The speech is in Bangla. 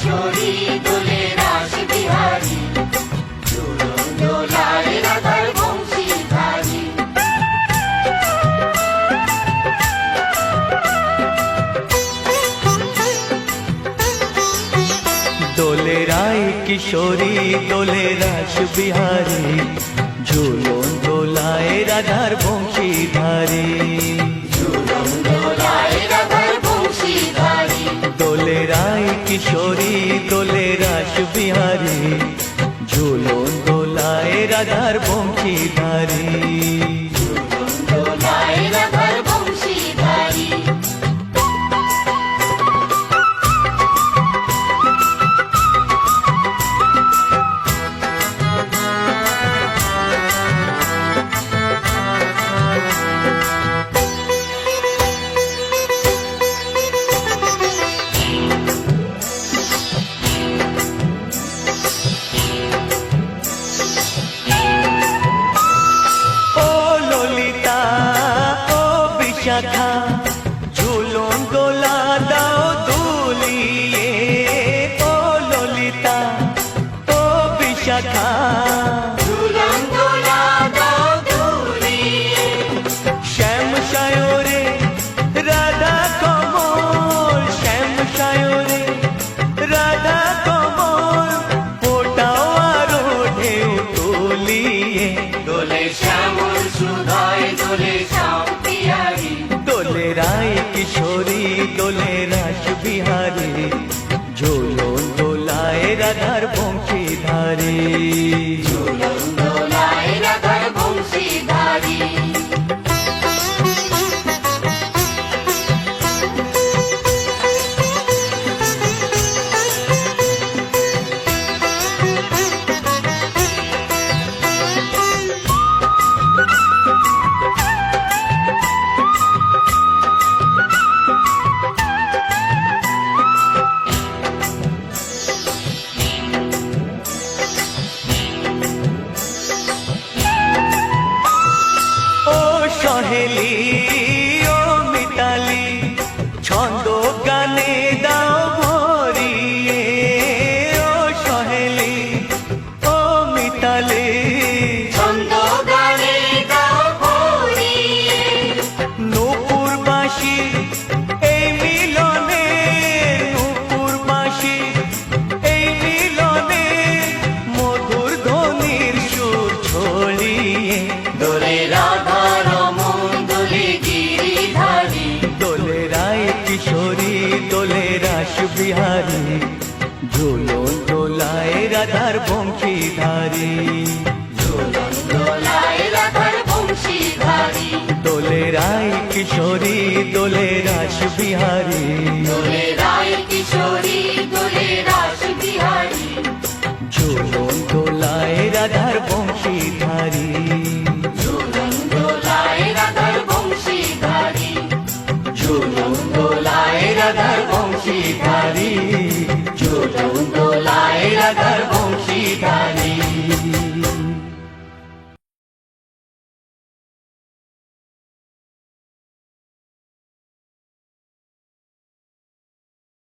কিশোরী দোলে রাস বিহারী, ঝুলন দোলায় রাধার বংশীধারী। দোলে রায় কিশোরী দোলে রাস বিহারী, ঝুলন দোলায় রাধার বংশীধারী। ঝুলন দোলায় রাধার বংশীধারী। দোলে রায় কিশোরী দোলে রাস বিহারী, ঝুলন দোলায় রাধার বংশীধারী। ঝুলন দোলায় রাধার বংশীধারী। শাখা ঝুলন দোলা দাও দুলিয়ে, ও ললিতা ও বিশাখা। ঝুলন দোলা দাও দুলিয়ে, শ্যাম সায়রে রাধা কমল, শ্যাম সায়রে রাধা কমল, ফোটাও আরো ঢেউ তুলিয়ে। দোলে শ্যামল সুধায় দোলে শ্যাম পিয়ারী। দোলে রায় কিশোরী দোলে রাস বিহারী, ঝুলন দোলায় রাধার বংশীধারী। ঝুলন দোলায় রাধার বংশীধারী। সহেলি ও মিতালি ছন্দ গানে দাও ভরিয়ে, ও সহেলি ও মিতালি ছন্দ গানে দাও ভরিয়ে। নূপুর বাঁশি এই মিলনে, নূপুর বাঁশি এই মিলনে, মধুর ধ্বনির সুর ছড়িয়ে। দোলে রাধা রমন দোলে গিরিধারী। দোলে রায় কিশোরী দোলে রাস বিহারী, ঝুলন দোলায় রাধার বংশীধারী। ঝুলন দোলায় রাধার বংশীধারী। দোলে রায় কিশোরী দোলে রাস বিহারী, দোলে রায় কিশোরী দোলে রাস বিহারী। ঝুলন দোলায় রাধার বংশীধারী। ঝুলন দোলায় রাধার বংশীধারী। ঝুলন দোলায় রাধার বংশীধারী। ঝুলন দোলায় রাধার